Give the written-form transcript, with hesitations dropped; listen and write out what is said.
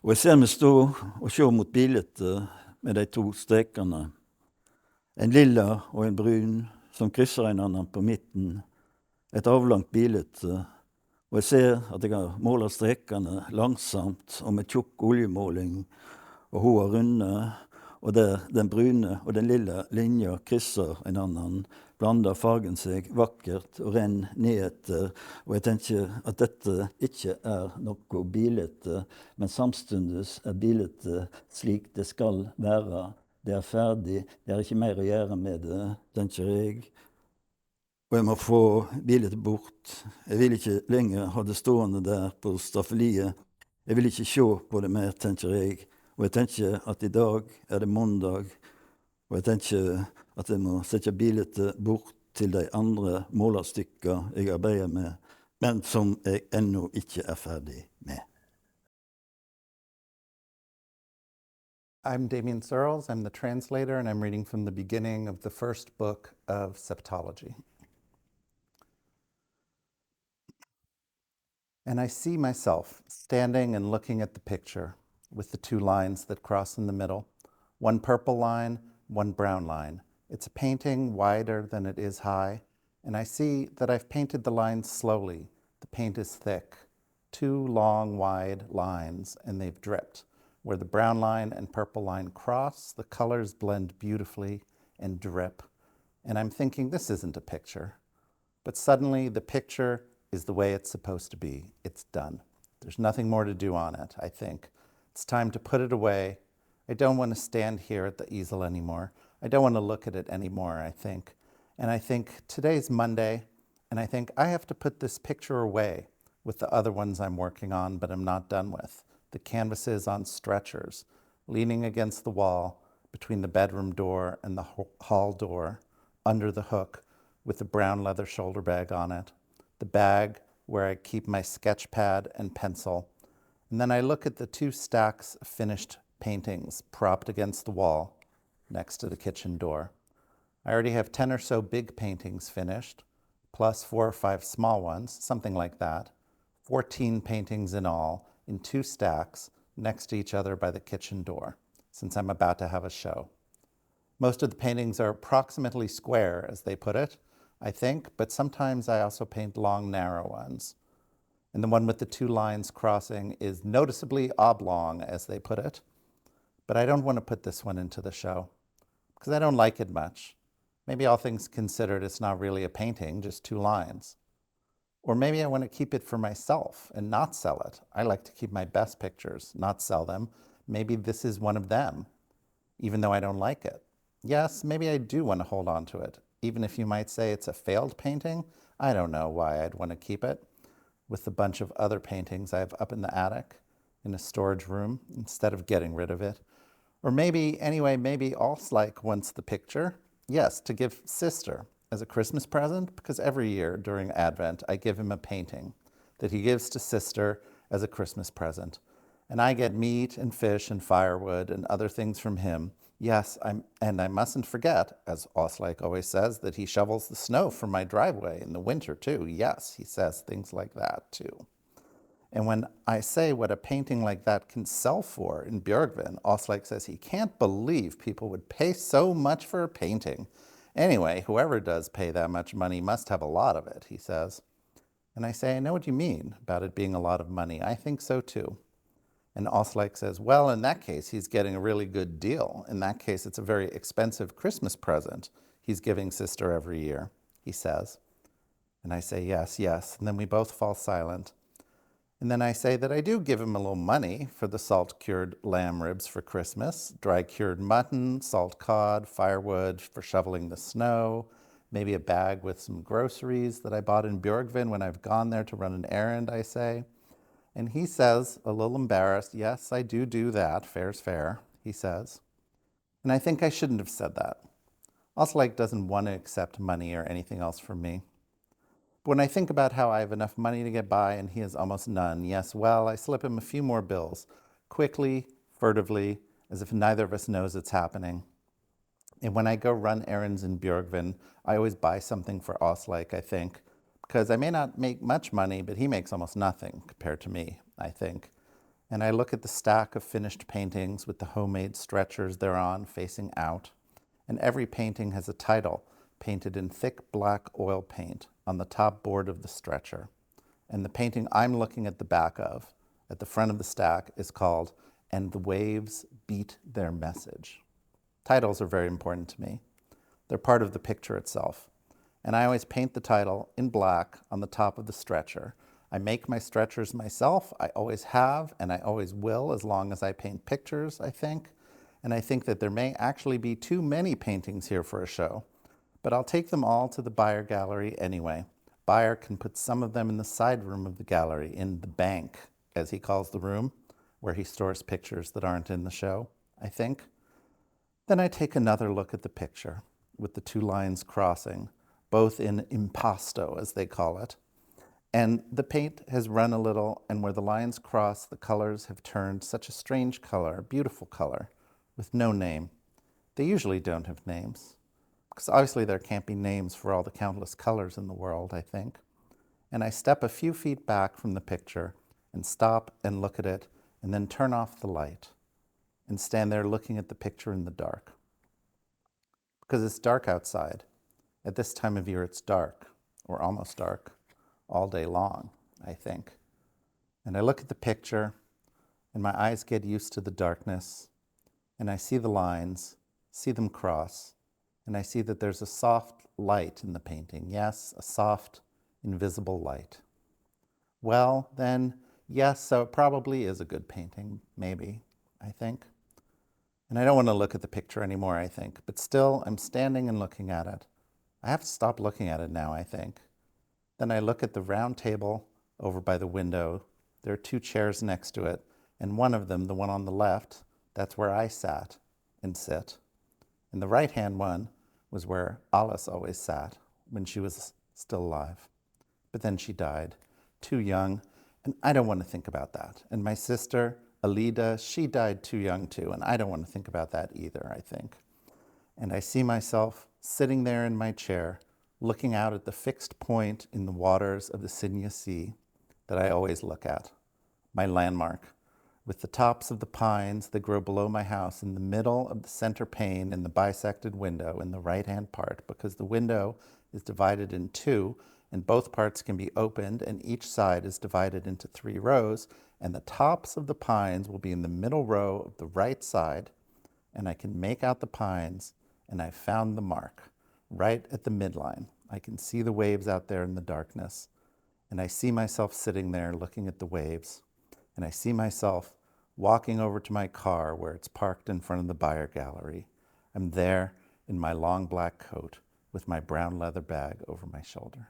Og jeg ser meg stå og se mot bildet med de to strekene. En lilla og en brun som krysser hverandre på midten. Et avlangt bilde. Og jeg ser at jeg har målet strekene langsomt og med tjukk oljemåling. Og hun er runde, og der den brune og den lille linja krysser hverandre, blander fargen seg vakkert og renner nedetter. Og jeg tenker at dette ikke er noe bilde, men samstundes er bildet slik det skal være. Det er ferdig, det er ikke mer å gjøre med det, tenker jeg. Og jeg må få bildet bort. Jeg vil ikke lenger ha det stående der på staffeliet. Jeg vil ikke se på det mer, tenker jeg. Og jeg tenker at i dag er det mandag, og jeg tenker at jeg må sette bildet bort til de andre målestykker jeg arbeider med, men som jeg ennå ikke er ferdig med. I'm Damion Searls, I'm the translator, and I'm reading from the beginning of the first book of Septology. And I see myself standing and looking at the picture with the two lines that cross in the middle, one purple line, one brown line. It's a painting wider than it is high, and I see that I've painted the lines slowly. The paint is thick, two long, wide lines, and they've dripped. Where the brown line and purple line cross, the colors blend beautifully and drip. And I'm thinking, this isn't a picture. But suddenly the picture is the way it's supposed to be. It's done. There's nothing more to do on it, I think. It's time to put it away. I don't want to stand here at the easel anymore. I don't want to look at it anymore, I think. And I think today's Monday, and I think I have to put this picture away with the other ones I'm working on, but I'm not done with. The canvases on stretchers, leaning against the wall between the bedroom door and the hall door, under the hook, with the brown leather shoulder bag on it. The bag where I keep my sketch pad and pencil. And then I look at the two stacks of finished paintings propped against the wall next to the kitchen door. I already have 10 or so big paintings finished, plus 4 or 5 small ones, something like that. 14 paintings in all, in 2 stacks, next to each other by the kitchen door, since I'm about to have a show. Most of the paintings are approximately square, as they put it, I think, but sometimes I also paint long, narrow ones. And the one with the 2 lines crossing is noticeably oblong, as they put it. But I don't want to put this one into the show, because I don't like it much. Maybe all things considered, it's not really a painting, just 2 lines. Or maybe I want to keep it for myself and not sell it. I like to keep my best pictures, not sell them. Maybe this is one of them, even though I don't like it. Yes, maybe I do want to hold on to it. Even if you might say it's a failed painting, I don't know why I'd want to keep it. With a bunch of other paintings I have up in the attic, in a storage room, instead of getting rid of it. Or maybe, anyway, maybe Alslike wants the picture. Yes, to give Sister as a Christmas present, because every year during Advent I give him a painting that he gives to Sister as a Christmas present. And I get meat and fish and firewood and other things from him. Yes, and I mustn't forget, as Alslike always says, that he shovels the snow from my driveway in the winter too. Yes, he says things like that too. And when I say what a painting like that can sell for in Björgvin, Alslike says he can't believe people would pay so much for a painting. Anyway, whoever does pay that much money must have a lot of it, he says. And I say, I know what you mean about it being a lot of money. I think so too. And Alslike says, well, in that case, he's getting a really good deal. In that case, it's a very expensive Christmas present he's giving Sister every year, he says. And I say, yes, yes. And then we both fall silent. And then I say that I do give him a little money for the salt-cured lamb ribs for Christmas, dry-cured mutton, salt cod, firewood for shoveling the snow, maybe a bag with some groceries that I bought in Björgvin when I've gone there to run an errand, I say. And he says, a little embarrassed, yes, I do that, fair's fair, he says. And I think I shouldn't have said that. Alslike doesn't want to accept money or anything else from me. But when I think about how I have enough money to get by and he has almost none, yes, well, I slip him a few more bills, quickly, furtively, as if neither of us knows it's happening. And when I go run errands in Björgvin, I always buy something for Alslike, I think, because I may not make much money, but he makes almost nothing compared to me, I think. and I look at the stack of finished paintings with the homemade stretchers they're on facing out, and every painting has a title painted in thick black oil paint on the top board of the stretcher. And the painting I'm looking at the back of, at the front of the stack, is called "And the Waves Beat Their Message." Titles are very important to me. They're part of the picture itself. And I always paint the title in black on the top of the stretcher. I make my stretchers myself. I always have, and I always will, as long as I paint pictures, I think. And I think that there may actually be too many paintings here for a show, but I'll take them all to the Beyer Gallery anyway. Beyer can put some of them in the side room of the gallery, in the bank, as he calls the room, where he stores pictures that aren't in the show, I think. Then I take another look at the picture, with the two lines crossing, both in impasto, as they call it. And the paint has run a little, and where the lines cross, the colors have turned such a strange color, a beautiful color, with no name. They usually don't have names, because obviously there can't be names for all the countless colors in the world, I think. And I step a few feet back from the picture and stop and look at it, and then turn off the light and stand there looking at the picture in the dark. Because it's dark outside. At this time of year, it's dark, or almost dark, all day long, I think. And I look at the picture, and my eyes get used to the darkness, and I see the lines, see them cross, and I see that there's a soft light in the painting. Yes, a soft, invisible light. Well, then, yes, so it probably is a good painting, maybe, I think. And I don't want to look at the picture anymore, I think, but still, I'm standing and looking at it. I have to stop looking at it now, I think. Then I look at the round table over by the window. There are two chairs next to it, and one of them, the one on the left, that's where I sat and sit. And the right-hand one was where Alice always sat when she was still alive. But then she died, too young, and I don't want to think about that. And my sister, Alida, she died too young too, and I don't want to think about that either, I think. And I see myself sitting there in my chair, looking out at the fixed point in the waters of the Sinja Sea that I always look at, my landmark, with the tops of the pines that grow below my house in the middle of the center pane in the bisected window in the right-hand part, because the window is divided in two, and both parts can be opened, and each side is divided into 3 rows, and the tops of the pines will be in the middle row of the right side, and I can make out the pines, and I found the mark right at the midline. I can see the waves out there in the darkness, and I see myself sitting there looking at the waves, and I see myself walking over to my car where it's parked in front of the Beyer Gallery. I'm there in my long black coat with my brown leather bag over my shoulder.